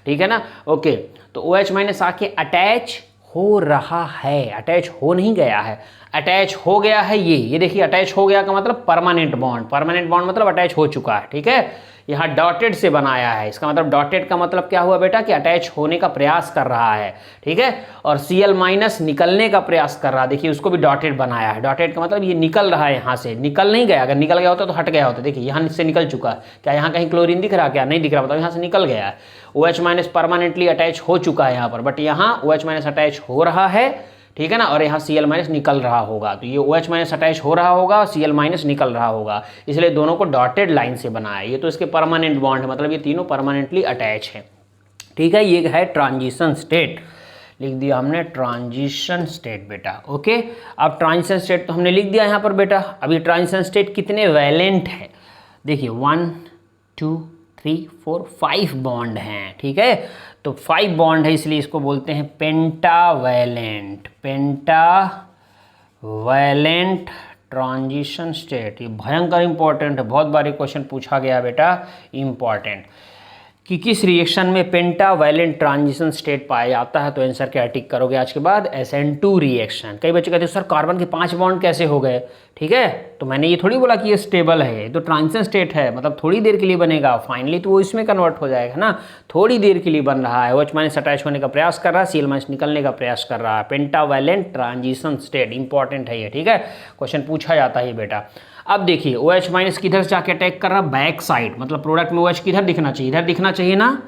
ठीक है ना, ओके। तो OH माइनस आके अटैच हो रहा है, अटैच हो नहीं गया है, अटैच हो गया है। ये देखिए अटैच हो गया का मतलब परमानेंट बॉन्ड, परमानेंट बॉन्ड मतलब अटैच हो चुका है, ठीक है। यहाँ डॉटेड से बनाया है, इसका मतलब डॉटेड का मतलब क्या हुआ बेटा कि अटैच होने का प्रयास कर रहा है, ठीक है। और Cl माइनस निकलने का प्रयास कर रहा है, देखिए उसको भी डॉटेड बनाया है। डॉटेड का मतलब ये निकल रहा है, यहाँ से निकल नहीं गया, अगर निकल गया होता तो हट गया होता। देखिए यहाँ से निकल चुका है, क्या यहाँ कहीं क्लोरीन दिख रहा है, क्या नहीं दिख रहा, मतलब यहाँ से निकल गया है। OH माइनस परमानेंटली अटैच हो चुका है यहाँ पर, बट यहाँ OH माइनस अटैच हो रहा है, ठीक है ना, और यहाँ Cl माइनस निकल रहा होगा। तो ये OH माइनस अटैच हो रहा होगा, Cl माइनस निकल रहा होगा, इसलिए दोनों को डॉटेड लाइन से बनाया। ये तो इसके परमानेंट बॉन्ड है, मतलब ये तीनों परमानेंटली अटैच है, ठीक है। ये है ट्रांजिशन स्टेट, लिख दिया हमने ट्रांजिशन स्टेट बेटा, ओके। अब ट्रांजिशन स्टेट तो हमने लिख दिया यहाँ पर बेटा। अब ये ट्रांजिशन स्टेट कितने वैलेंट है, देखिए 1 2 3 4 5 बॉन्ड हैं, ठीक है। तो 5 बॉन्ड है इसलिए इसको बोलते हैं पेंटावैलेंट, पेंटावैलेंट ट्रांजिशन स्टेट। ये भयंकर इंपॉर्टेंट है, बहुत बार क्वेश्चन पूछा गया बेटा, इंपॉर्टेंट, कि किस रिएक्शन में पेंटावैलेंट ट्रांजिशन स्टेट पाया जाता है। तो आंसर क्या टिक करोगे आज के बाद, SN2 रिएक्शन। कई बच्चे कहते हैं सर कार्बन के 5 बॉन्ड कैसे हो गए, ठीक है। तो मैंने ये थोड़ी बोला कि ये स्टेबल है, तो ट्रांजिशन स्टेट है, मतलब थोड़ी देर के लिए बनेगा, फाइनली तो वो इसमें कन्वर्ट हो जाएगा ना। थोड़ी देर के लिए बन रहा है, OH माइनस अटैच होने का प्रयास कर रहा है, Cl माइनस निकलने का प्रयास कर रहा है, पेंटावैलेंट ट्रांजिशन स्टेट, इंपॉर्टेंट है ये, ठीक है। क्वेश्चन पूछा जाता है बेटा। अब देखिए OH माइनस किधर से जाके अटैक कर रहा है, बैक साइड, मतलब प्रोडक्ट में OH किधर दिखना चाहिए, इधर दिखना चाहिए ना।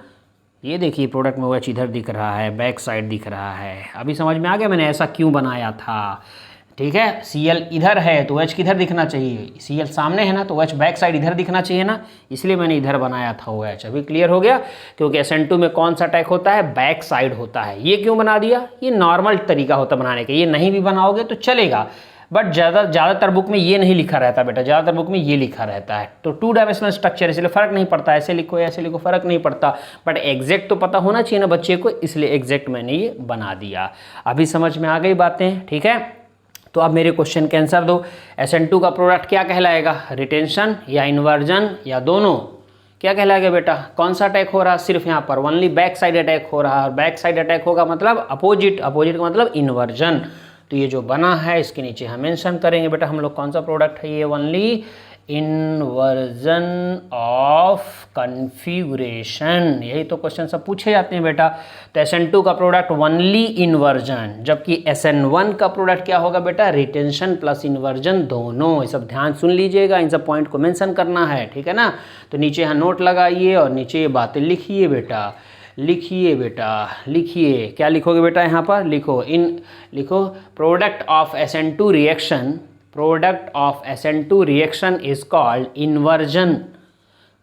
ये देखिए प्रोडक्ट में OH इधर दिख रहा है, बैक साइड दिख रहा है। अभी समझ में आ गया मैंने ऐसा क्यों बनाया था, ठीक है। Cl इधर है तो OH किधर दिखना चाहिए, Cl सामने है ना, तो OH बैक साइड इधर दिखना चाहिए ना, इसलिए मैंने इधर बनाया था OH। अभी क्लियर हो गया, क्योंकि SN2 में कौन सा अटैक होता है, बैक साइड होता है। ये क्यों बना दिया, ये नॉर्मल तरीका होता है बनाने का, ये नहीं भी बनाओगे तो चलेगा, बट ज़्यादातर बुक में ये नहीं लिखा रहता बेटा, ज़्यादातर बुक में ये लिखा रहता है। तो 2 डायमेंशनल स्ट्रक्चर, इसलिए फ़र्क नहीं पड़ता, ऐसे लिखो या ऐसे लिखो फ़र्क नहीं पड़ता, बट एग्जैक्ट तो पता होना चाहिए ना बच्चे को, इसलिए एग्जैक्ट मैंने ये बना दिया। अभी समझ में आ गई बातें, ठीक है। तो अब मेरे क्वेश्चन के आंसर दो। SN2 का प्रोडक्ट क्या कहलाएगा, रिटेंशन या इन्वर्जन या दोनों, क्या कहलाएगा बेटा। कौन सा अटैक हो रहा है, सिर्फ यहाँ पर ओनली बैक साइड अटैक हो रहा है, और बैक साइड अटैक होगा मतलब अपोजिट, अपोजिट का मतलब इन्वर्जन। तो ये जो बना है इसके नीचे हम मेंशन करेंगे बेटा हम लोग कौन सा प्रोडक्ट है, ये ओनली इन्वर्जन ऑफ कन्फिगुरेशन, यही तो क्वेश्चन सब पूछे जाते हैं बेटा। तो SN2 का प्रोडक्ट ओनली इन्वर्जन, जबकि SN1 का प्रोडक्ट क्या होगा बेटा, रिटेंशन प्लस इन्वर्जन दोनों। ये सब ध्यान सुन लीजिएगा, इन सब पॉइंट को मेंशन करना है, ठीक है ना। तो नीचे यहाँ नोट लगाइए और नीचे ये बातें लिखिए बेटा, लिखिए बेटा, लिखिए। क्या लिखोगे बेटा, यहाँ पर लिखो product of SN2 reaction, product of SN2 reaction is called inversion,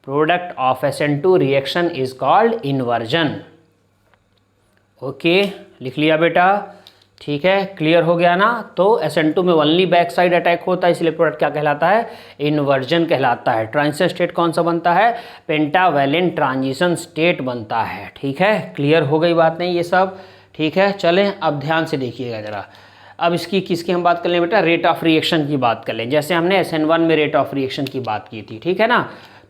product of SN2 reaction is called inversion। Okay, लिख लिया बेटा, ठीक है, क्लियर हो गया ना। तो SN2 में ओनली बैक साइड अटैक होता है, इसलिए प्रोडक्ट क्या कहलाता है, इन्वर्जन कहलाता है। ट्रांजिशन स्टेट कौन सा बनता है, पेंटावैलेंट ट्रांजिशन स्टेट बनता है, ठीक है। क्लियर हो गई बात नहीं ये सब, ठीक है। चलें अब ध्यान से देखिएगा ज़रा। अब किसकी हम बात कर लें बेटा, रेट ऑफ रिएक्शन की बात कर लें। जैसे हमने SN1 में रेट ऑफ रिएक्शन की बात की थी, ठीक है ना।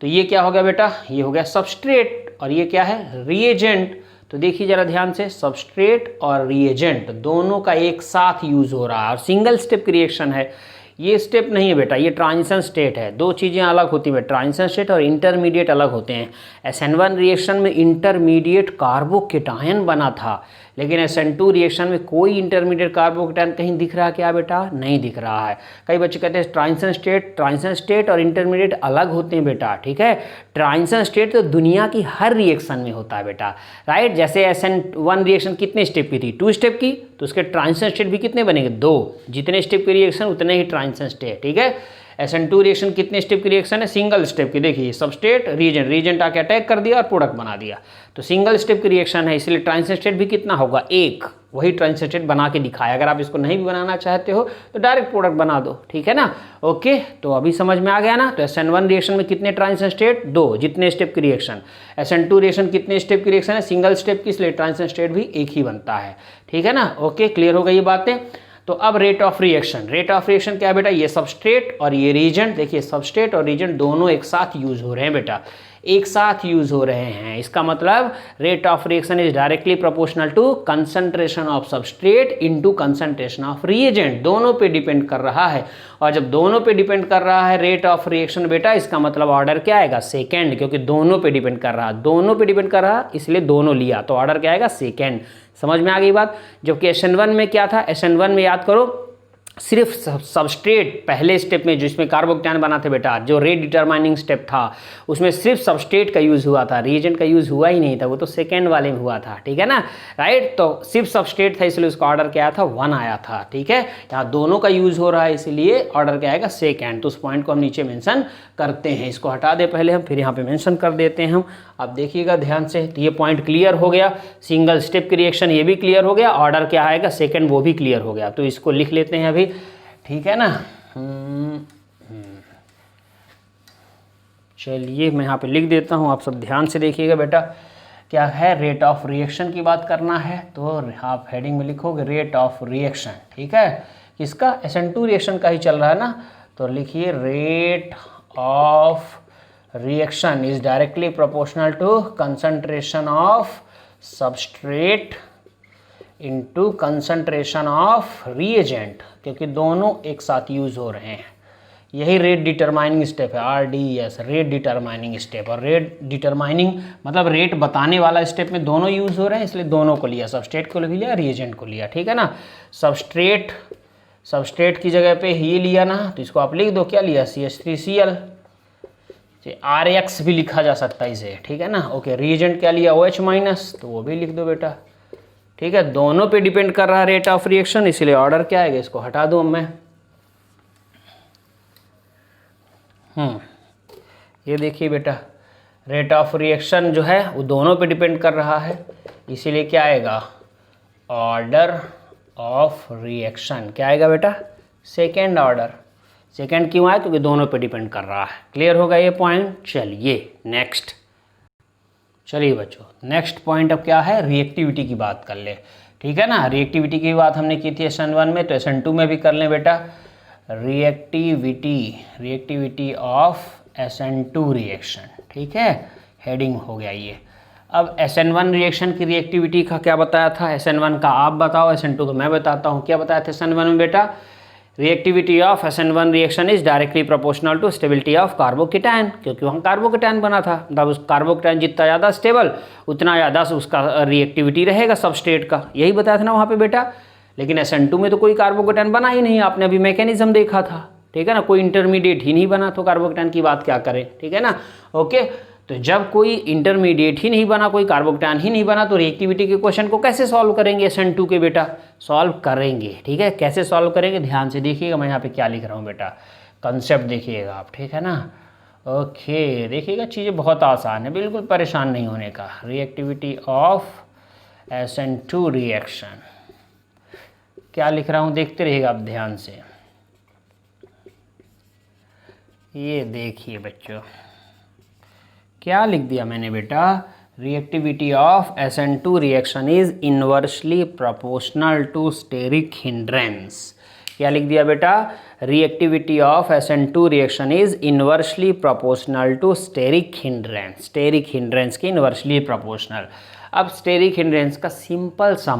तो ये क्या हो गया बेटा, ये हो गया सबस्ट्रेट और ये क्या है, रिएजेंट। तो देखिए जरा ध्यान से, सबस्ट्रेट और रिएजेंट दोनों का एक साथ यूज हो रहा है और सिंगल स्टेप की रिएक्शन है। ये स्टेप नहीं है बेटा, ये ट्रांजिशन स्टेट है। दो चीज़ें अलग होती है, ट्रांजिशन स्टेट और इंटरमीडिएट अलग होते हैं। SN1 रिएक्शन में इंटरमीडिएट कार्बोकेटायन बना था, लेकिन SN2 रिएक्शन में कोई इंटरमीडिएट कार्बोकेटायन कहीं दिख रहा है क्या बेटा, नहीं दिख रहा है। कई बच्चे कहते हैं ट्रांजिशन स्टेट और इंटरमीडिएट अलग होते हैं बेटा, ठीक है। ट्रांजिशन स्टेट तो दुनिया की हर रिएक्शन में होता है बेटा, राइट। जैसे SN1 रिएक्शन कितने स्टेप की थी, 2 स्टेप की, तो उसके ट्रांजिशन स्टेट भी कितने बनेंगे, 2। जितने स्टेप की रिएक्शन उतने ही ट्रांजिशन स्टेट, ठीक है। SN2 रिएक्शन कितने स्टेप की रिएक्शन है, सिंगल स्टेप की। देखिए सबस्टेट रिएजेंट आके अटैक कर दिया और प्रोडक्ट बना दिया, तो सिंगल स्टेप की रिएक्शन है, इसलिए ट्रांजिशन स्टेट भी कितना होगा, 1। वही ट्रांजिशन स्टेट बना के दिखाया। अगर आप इसको नहीं भी बनाना चाहते हो तो डायरेक्ट प्रोडक्ट बना दो, ठीक है ना। ओके, तो अभी समझ में आ गया ना। तो SN1 रिएक्शन में कितने ट्रांजिशन स्टेट, 2, जितने स्टेप की रिएक्शन। SN2 रिएक्शन कितने स्टेप की रिएक्शन है, सिंगल स्टेप की, इसलिए ट्रांजिशन स्टेट भी एक ही बनता है, ठीक है ना। ओके, क्लियर हो गई ये बातें। तो अब रेट ऑफ रिएक्शन क्या है बेटा, ये सबस्ट्रेट और ये रिएजेंट। देखिए सबस्ट्रेट और रिएजेंट दोनों एक साथ यूज हो रहे हैं बेटा, एक साथ यूज हो रहे हैं। इसका मतलब rate of reaction is directly proportional to concentration of substrate into concentration of reagent, दोनों पे डिपेंड कर रहा है। और जब दोनों पे डिपेंड कर रहा है रेट ऑफ रिएक्शन बेटा, इसका मतलब ऑर्डर क्या आएगा, सेकेंड, क्योंकि दोनों पे डिपेंड कर रहा है, दोनों पे डिपेंड कर रहा, इसलिए दोनों लिया, तो ऑर्डर क्या आएगा, सेकेंड। समझ में आ गई बात। जबकि SN1 में क्या था, SN1 में याद करो, सिर्फ सबस्ट्रेट पहले स्टेप में जिसमें कार्बोकेटायन बना थे बेटा, जो रेट डिटरमाइनिंग स्टेप था, उसमें सिर्फ सबस्ट्रेट का यूज़ हुआ था, रिएजेंट का यूज़ हुआ ही नहीं था, वो तो सेकेंड वाले में हुआ था, ठीक है ना, राइट। तो सिर्फ सबस्ट्रेट था, इसलिए उसका ऑर्डर क्या था, 1 आया था, ठीक है। यहाँ दोनों का यूज़ हो रहा है, इसलिए ऑर्डर क्या आएगा, सेकेंड। तो उस पॉइंट को हम नीचे मेंशन करते हैं, इसको हटा दे पहले हम, फिर यहाँ पे मेंशन कर देते हैं हम। अब देखिएगा ध्यान से, तो ये पॉइंट क्लियर हो गया, सिंगल स्टेप की रिएक्शन ये भी क्लियर हो गया, ऑर्डर क्या आएगा, सेकेंड, वो भी क्लियर हो गया। तो इसको लिख लेते हैं अभी, ठीक है ना। चलिए मैं यहाँ पे लिख देता हूँ, आप सब ध्यान से देखिएगा बेटा। क्या है, रेट ऑफ रिएक्शन की बात करना है, तो आप हेडिंग में लिखोगे रेट ऑफ रिएक्शन, ठीक है। किसका, SN2 रिएक्शन का ही चल रहा है ना, तो लिखिए rate of reaction is directly proportional to concentration of substrate into concentration of reagent, क्योंकि दोनों एक साथ यूज हो रहे हैं। यही रेट डिटरमाइनिंग स्टेप है, RDS, रेट डिटरमाइनिंग स्टेप। और रेट डिटरमाइनिंग मतलब रेट बताने वाला स्टेप में दोनों यूज हो रहे हैं, इसलिए दोनों को लिया, सबस्ट्रेट को भी लिया, रिएजेंट को लिया, ठीक है ना। सबस्ट्रेट की जगह पे ये लिया ना, तो इसको आप लिख दो, क्या लिया, CH3Cl, RX भी लिखा जा सकता है इसे, ठीक है ना। ओके, रिएजेंट क्या लिया, OH-, तो वो भी लिख दो बेटा, ठीक है। दोनों पे डिपेंड कर रहा है रेट ऑफ रिएक्शन, इसलिए ऑर्डर क्या आएगा, इसको हटा दूं मैं। ये देखिए बेटा, रेट ऑफ रिएक्शन जो है वो दोनों पे डिपेंड कर रहा है, इसीलिए क्या आएगा, ऑर्डर ऑफ रिएक्शन क्या आएगा बेटा, सेकेंड ऑर्डर। सेकेंड क्यों आया, क्योंकि दोनों पे डिपेंड कर रहा है। क्लियर होगा ये पॉइंट। चलिए नेक्स्ट, चलिए बच्चों नेक्स्ट पॉइंट अब क्या है, रिएक्टिविटी की बात कर ले, ठीक है ना। रिएक्टिविटी की बात हमने की थी SN1 में, तो SN2 में भी कर लें बेटा। रिएक्टिविटी ऑफ SN2 रिएक्शन, ठीक है, हेडिंग हो गया ये। अब SN1 रिएक्शन की रिएक्टिविटी का क्या बताया था, SN1 का आप बताओ, SN2 का मैं बताता हूँ। क्या बताया था SN1 में बेटा, reactivity of SN1 reaction is directly proportional to stability of carbocation, क्योंकि वहाँ कार्बोकेटायन बना था, मतलब उस कार्बोकेटायन जितना ज़्यादा स्टेबल उतना ज़्यादा उसका रिएक्टिविटी रहेगा सबस्ट्रेट का, यही बताया था ना वहाँ पे बेटा। लेकिन SN2 में तो कोई कार्बोकेटायन बना ही नहीं, आपने अभी मैकेनिज्म देखा था, ठीक है ना, कोई इंटरमीडिएट ही नहीं बना, तो कार्बोकेटायन की बात क्या करें, ठीक है ना। ओके, तो जब कोई इंटरमीडिएट ही नहीं बना, कोई कार्बोकेटायन ही नहीं बना, तो रिएक्टिविटी के क्वेश्चन को कैसे सॉल्व करेंगे SN2 के बेटा, सॉल्व करेंगे, ठीक है। कैसे सॉल्व करेंगे ध्यान से देखिएगा, मैं यहाँ पे क्या लिख रहा हूँ बेटा, कंसेप्ट देखिएगा आप, ठीक है ना। ओके, देखिएगा चीज़ें बहुत आसान है, बिल्कुल परेशान नहीं होने का। रिएक्टिविटी ऑफ SN2 रिएक्शन क्या लिख रहा हूँ देखते रहिएगा आप ध्यान से। ये देखिए बच्चों क्या लिख दिया मैंने बेटा, reactivity of SN2 reaction is inversely proportional to steric hindrance. क्या लिख दिया बेटा, reactivity of SN2 reaction is inversely proportional to steric hindrance, steric hindrance के इनवर्सली प्रोपोर्शनल। अब स्टेरिक हिंड्रेंस का सिंपल सा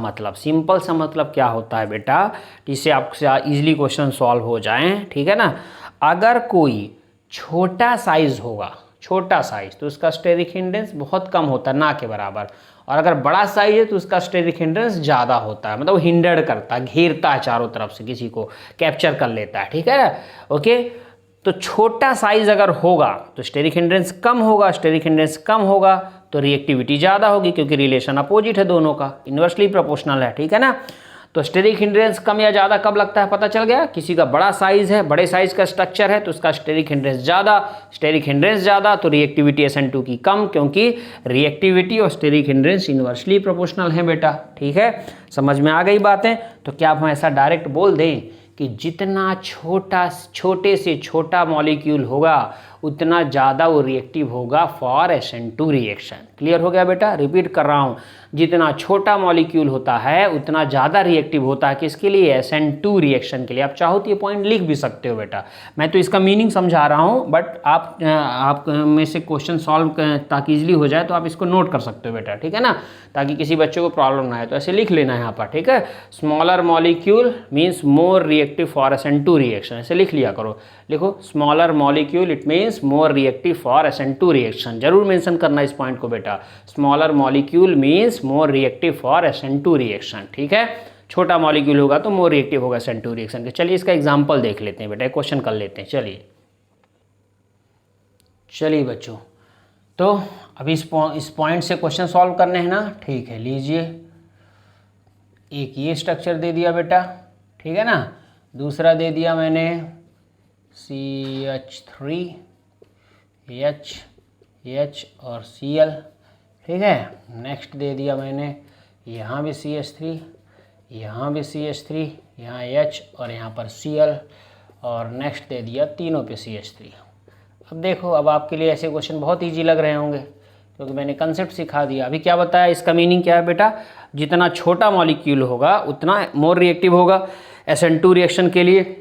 मतलब क्या होता है बेटा, जिससे आपसे इजीली क्वेश्चन सॉल्व हो जाएं, ठीक है ना। अगर कोई छोटा साइज होगा, छोटा साइज, तो उसका स्टेरिक हिंड्रेंस बहुत कम होता है, ना के बराबर, और अगर बड़ा साइज है तो उसका स्टेरिक हिंड्रेंस ज़्यादा होता है, मतलब हिंडर करता है, घेरता है चारों तरफ से, किसी को कैप्चर कर लेता है, ठीक है ना। ओके, तो छोटा साइज अगर होगा तो स्टेरिक हिंड्रेंस कम होगा, स्टेरिक हिंड्रेंस कम होगा तो रिएक्टिविटी ज़्यादा होगी, क्योंकि रिलेशन अपोजिट है दोनों का, इन्वर्सली प्रोपोर्शनल है, ठीक है ना। तो स्टेरिक हिंड्रेंस कम या ज़्यादा कब लगता है पता चल गया, किसी का बड़ा साइज है, बड़े साइज का स्ट्रक्चर है तो उसका स्टेरिक हिंड्रेंस ज़्यादा, स्टेरिक हिंड्रेंस ज़्यादा तो रिएक्टिविटी SN2 की कम, क्योंकि रिएक्टिविटी और स्टेरिक हिंड्रेंस इन्वर्सली प्रोपोर्शनल है बेटा, ठीक है। समझ में आ गई बातें। तो क्या हम ऐसा डायरेक्ट बोल दें कि जितना छोटे से छोटा मॉलिक्यूल होगा उतना ज़्यादा वो रिएक्टिव होगा फॉर SN2 रिएक्शन। क्लियर हो गया बेटा, रिपीट कर रहा हूँ, जितना छोटा मॉलिक्यूल होता है उतना ज़्यादा रिएक्टिव होता है, किसके लिए, SN2 रिएक्शन के लिए। आप चाहो तो ये पॉइंट लिख भी सकते हो बेटा, मैं तो इसका मीनिंग समझा रहा हूँ, बट आप में से क्वेश्चन सॉल्व ताकि ईजिली हो जाए तो आप इसको नोट कर सकते हो बेटा, ठीक है ना, ताकि किसी बच्चे को प्रॉब्लम ना आए। तो ऐसे लिख लेना है यहाँ पर, ठीक है। Smaller molecule means more reactive for SN2 reaction, ऐसे लिख लिया करो, लिखो smaller molecule it means more reactive for SN2 reaction, जरूर मेंशन करना इस पॉइंट को बेटा, smaller molecule means more reactive for SN2 reaction, ठीक है। छोटा मॉलिक्यूल होगा तो मोर रिएक्टिव होगा SN2 रिएक्शन के। चलिए इसका एग्जांपल देख लेते हैं बेटा, क्वेश्चन कर लेते हैं। चलिए बच्चों, तो अभी इस पॉइंट से क्वेश्चन सॉल्व करने हैं ना, ठीक है। लीजिए, एक ये स्ट्रक्चर दे दिया बेटा, ठीक है ना, दूसरा दे दिया मैंने CH3 H और Cl, ठीक है। नेक्स्ट दे दिया मैंने यहाँ भी CH3, यहाँ भी CH3, यहाँ H और यहाँ पर Cl, और नेक्स्ट दे दिया तीनों पे CH3। अब देखो, अब आपके लिए ऐसे क्वेश्चन बहुत इजी लग रहे होंगे क्योंकि मैंने कंसेप्ट सिखा दिया। अभी क्या बताया, इसका मीनिंग क्या है बेटा, जितना छोटा मॉलिक्यूल होगा उतना मोर रिएक्टिव होगा SN2 रिएक्शन के लिए,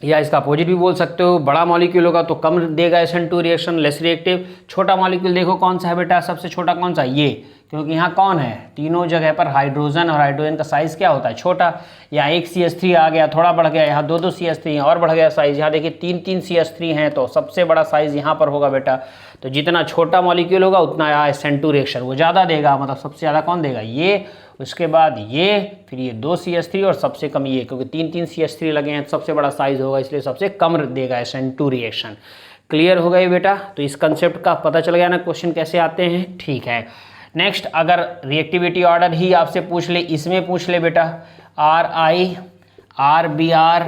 या इसका अपोजिट भी बोल सकते हो, बड़ा मॉलिक्यूल होगा तो कम देगा SN2 रिएक्शन, लेस रिएक्टिव। छोटा मॉलिक्यूल देखो कौन सा है बेटा, सबसे छोटा कौन सा, ये, क्योंकि यहाँ कौन है, तीनों जगह पर हाइड्रोजन, और हाइड्रोजन का साइज़ क्या होता है, छोटा। यहाँ एक CH3 आ गया, थोड़ा बढ़ गया, यहाँ दो CH3 हैं और बढ़ गया साइज़, यहाँ देखिए तीन CH3 हैं, तो सबसे बड़ा साइज़ यहाँ पर होगा बेटा। तो जितना छोटा मॉलिक्यूल होगा उतना SN2 रिएक्शन वो ज़्यादा देगा, मतलब सबसे ज़्यादा कौन देगा, ये, उसके बाद ये, फिर ये 2 CH3 और सबसे कम ये, क्योंकि तीन CH3 लगे हैं, सबसे बड़ा साइज़ होगा इसलिए सबसे कम देगा SN2 रिएक्शन। क्लियर हो गया बेटा। तो इस कंसेप्ट का पता चल गया ना क्वेश्चन कैसे आते हैं, ठीक है। नेक्स्ट, अगर रिएक्टिविटी ऑर्डर ही आपसे पूछ ले, इसमें पूछ ले बेटा RI RBr,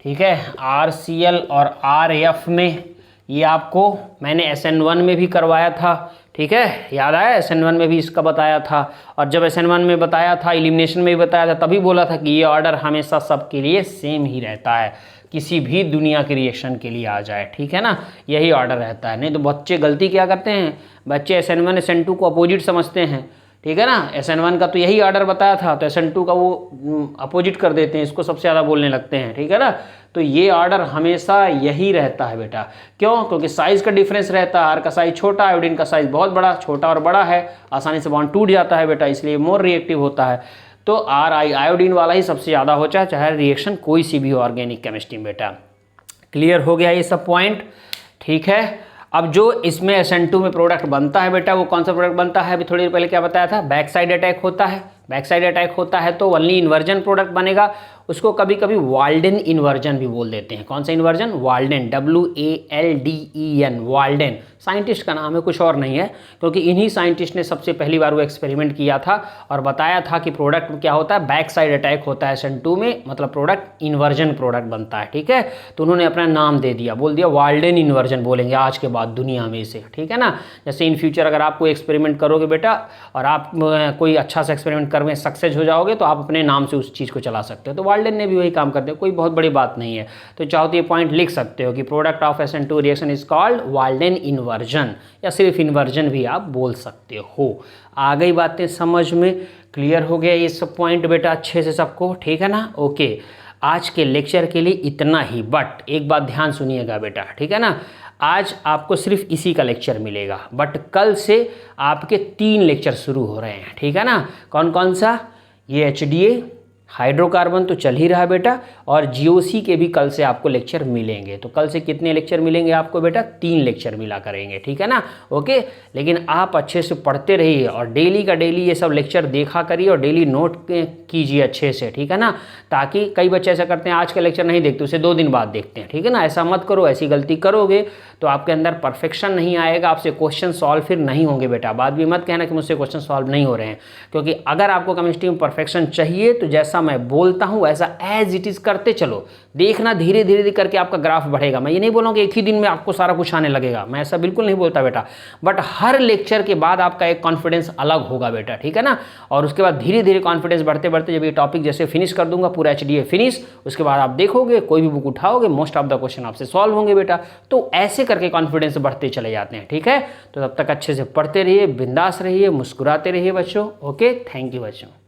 ठीक है, RCl और RF में, ये आपको मैंने SN1 में भी करवाया था, ठीक है, याद आया, SN1 में भी इसका बताया था। और जब SN1 में बताया था, एलिमिनेशन में भी बताया था, तभी बोला था कि ये ऑर्डर हमेशा सबके लिए सेम ही रहता है, किसी भी दुनिया के रिएक्शन के लिए आ जाए, ठीक है ना, यही ऑर्डर रहता है। नहीं तो बच्चे गलती क्या करते हैं, बच्चे SN1 SN2 को अपोजिट समझते हैं, ठीक है ना। SN1 का तो यही ऑर्डर बताया था, तो SN2 का वो अपोजिट कर देते हैं, इसको सबसे ज़्यादा बोलने लगते हैं, ठीक है ना। तो ये ऑर्डर हमेशा यही रहता है बेटा, क्यों, क्योंकि साइज़ का डिफरेंस रहता है, R का साइज़ छोटा, आयोडीन का साइज़ बहुत बड़ा, छोटा और बड़ा है, आसानी से बॉन्ड टूट जाता है बेटा, इसलिए मोर रिएक्टिव होता है। तो RI आयोडीन वाला ही सबसे ज़्यादा हो, चाहे रिएक्शन कोई सी भी हो ऑर्गेनिक केमिस्ट्री में बेटा। क्लियर हो गया ये सब पॉइंट, ठीक है। अब जो इसमें SN2 में प्रोडक्ट बनता है बेटा, वो कौन सा प्रोडक्ट बनता है, अभी थोड़ी देर पहले क्या बताया था, बैक साइड अटैक होता है। बैक साइड अटैक होता है तो ओनली इन्वर्जन प्रोडक्ट बनेगा, उसको कभी कभी वाल्डेन इन्वर्जन भी बोल देते हैं। कौन सा inversion, Walden, WALDEN, Walden scientist का नाम है, कुछ और नहीं है, क्योंकि इन्हीं साइंटिस्ट ने सबसे पहली बार वो एक्सपेरिमेंट किया था और बताया था कि प्रोडक्ट क्या होता है, बैक साइड अटैक होता है SN2 में, मतलब प्रोडक्ट इन्वर्जन प्रोडक्ट बनता है, ठीक है। तो उन्होंने अपना नाम दे दिया, बोल दिया वाल्डेन इन्वर्जन बोलेंगे आज के बाद दुनिया में इसे, ठीक है ना। जैसे इन फ्यूचर अगर आप कोई एक्सपेरिमेंट करोगे बेटा और आप कोई अच्छा सा एक्सपेरिमेंट कर में सक्सेस हो जाओगे तो आप अपने नाम से उस चीज़ को चला सकते हो। तो वाल्डेन ने भी वही काम करते हैं, कोई बहुत बड़ी बात नहीं है। तो चाहो तो ये पॉइंट लिख सकते हो कि product of SN2 reaction is called Walden inversion, या सिर्फ इन्वर्जन भी आप बोल सकते हो। आ गई बातें समझ में, क्लियर हो गया ये सब पॉइंट बेटा अच्छे से सबको, ठीक है ना। ओके, आज के लेक्चर के लिए इतना ही, बट एक बात ध्यान सुनिएगा बेटा, ठीक है ना। आज आपको सिर्फ इसी का लेक्चर मिलेगा, बट कल से आपके 3 लेक्चर शुरू हो रहे हैं, ठीक है ना। कौन कौन सा, ये HDA हाइड्रोकार्बन तो चल ही रहा बेटा, और GOC के भी कल से आपको लेक्चर मिलेंगे। तो कल से कितने लेक्चर मिलेंगे आपको बेटा, 3 लेक्चर मिला करेंगे, ठीक है ना। ओके, लेकिन आप अच्छे से पढ़ते रहिए और डेली का डेली ये सब लेक्चर देखा करिए और डेली नोट कीजिए अच्छे से, ठीक है ना। ताकि कई बच्चे ऐसा करते हैं आज का लेक्चर नहीं देखते, उसे 2 दिन बाद देखते हैं, ठीक है ना। ऐसा मत करो, ऐसी गलती करोगे तो आपके अंदर परफेक्शन नहीं आएगा, आपसे क्वेश्चन सॉल्व फिर नहीं होंगे बेटा। बात भी मत कहना कि मुझसे क्वेश्चन सॉल्व नहीं हो रहे हैं, क्योंकि अगर आपको केमिस्ट्री में परफेक्शन चाहिए तो जैसा मैं बोलता हूँ वैसा एज इट इज़ करते चलो, देखना धीरे धीरे करके आपका ग्राफ बढ़ेगा। मैं ये नहीं बोलूँगा कि एक ही दिन में आपको सारा कुछ आने लगेगा, मैं ऐसा बिल्कुल नहीं बोलता बेटा, बट हर लेक्चर के बाद आपका एक कॉन्फिडेंस अलग होगा बेटा, ठीक है ना। और उसके बाद धीरे धीरे कॉन्फिडेंस बढ़ते बढ़ते जब ये टॉपिक जैसे फिनिश कर दूंगा पूरा HDA फिनिश, उसके बाद आप देखोगे कोई भी बुक उठाओगे मोस्ट ऑफ द क्वेश्चन आपसे सॉल्व होंगे बेटा। तो ऐसे करके कॉन्फिडेंस बढ़ते चले जाते हैं, ठीक है। तो तब तक अच्छे से पढ़ते रहिए, बिंदास रहिए, मुस्कुराते रहिए बच्चों। ओके, थैंक यू बच्चों।